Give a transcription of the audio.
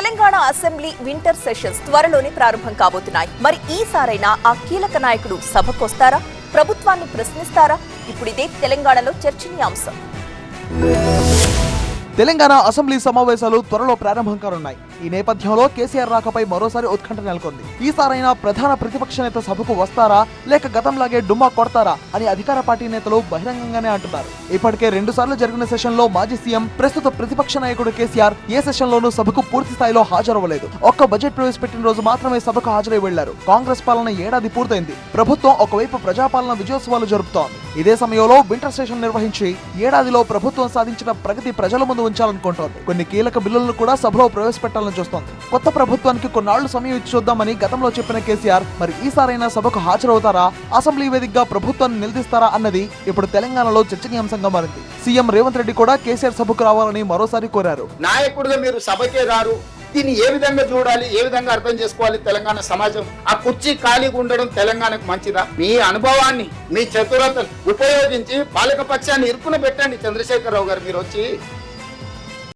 Telangana assembly winter sessions త్వరలోనే ప్రారంభం కాబోతున్నాయి. మరి ఈసారైనా ఆ కీలక నాయకుడు సభకొస్తారా, ప్రభుత్వాన్ని ప్రశ్నిస్తారా? ఇప్పుడు ఇదే తెలంగాణలో చర్చనీయాంశం. తెలంగాణ అసెంబ్లీ సమావేశాలు త్వరలో ప్రారంభం కానున్నాయి. ఈ నేపథ్యంలో కేసీఆర్ రాకపై మరోసారి ఉత్కంఠ నెలకొంది. ఈసారైనా ప్రధాన ప్రతిపక్ష నేత సభకు వస్తారా లేక గతంలాగే డుమ్మా కొడతారా అని అధికార పార్టీ నేతలు బహిరంగంగానే అంటున్నారు. ఇప్పటికే 2 సార్లు జరిగిన సెషన్ లో మాజీ సీఎం ప్రస్తుత ప్రతిపక్ష నాయకుడు కేసీఆర్ ఏ సెషన్ లోనూ సభకు పూర్తి స్థాయిలో హాజరవ్వలేదు. ఒక్క బడ్జెట్ ప్రవేశపెట్టిన రోజు మాత్రమే సభకు హాజరై వెళ్లారు. కాంగ్రెస్ పాలన ఏడాది పూర్తయింది. ప్రభుత్వం ఒకవైపు ప్రజాపాలన విజయోత్సవాలు జరుపుతోంది. ఇదే సమయంలో వింటర్ సెషన్ నిర్వహించి ఏడాదిలో ప్రభుత్వం సాధించిన ప్రగతి ప్రజల ముందు ఉంచాలనుకుంటోంది. కొన్ని కీలక బిల్లులను కూడా సభలో ప్రవేశపెట్టాలని చూస్తోంది. కొత్త ప్రభుత్వానికి కొన్నాళ్లు సమయం ఇచ్చి చూద్దామని గతంలో చెప్పిన కేసీఆర్ మరి ఈసారైనా సభకు హాజరవుతారా, అసెంబ్లీ వేదికగా ప్రభుత్వాన్ని నిలదీస్తారా అన్నది ఇప్పుడు తెలంగాణలో చర్చనీయాంశంగా మారింది. సీఎం రేవంత్ రెడ్డి కూడా కేసీఆర్ సభకు రావాలని మరోసారి కోరారు. నాయకుడిగా మీరు సభకే రారు, దీన్ని ఏ విధంగా చూడాలి, ఏ విధంగా అర్థం చేసుకోవాలి తెలంగాణ సమాజం? ఆ కుర్చీ ఖాళీగా ఉండడం తెలంగాణకు మంచిదా? మీ అనుభవాన్ని, మీ చతురతను ఉపయోగించి పాలక పక్షాన్ని ఇరుకున పెట్టండి. చంద్రశేఖరరావు గారు మీరు వచ్చి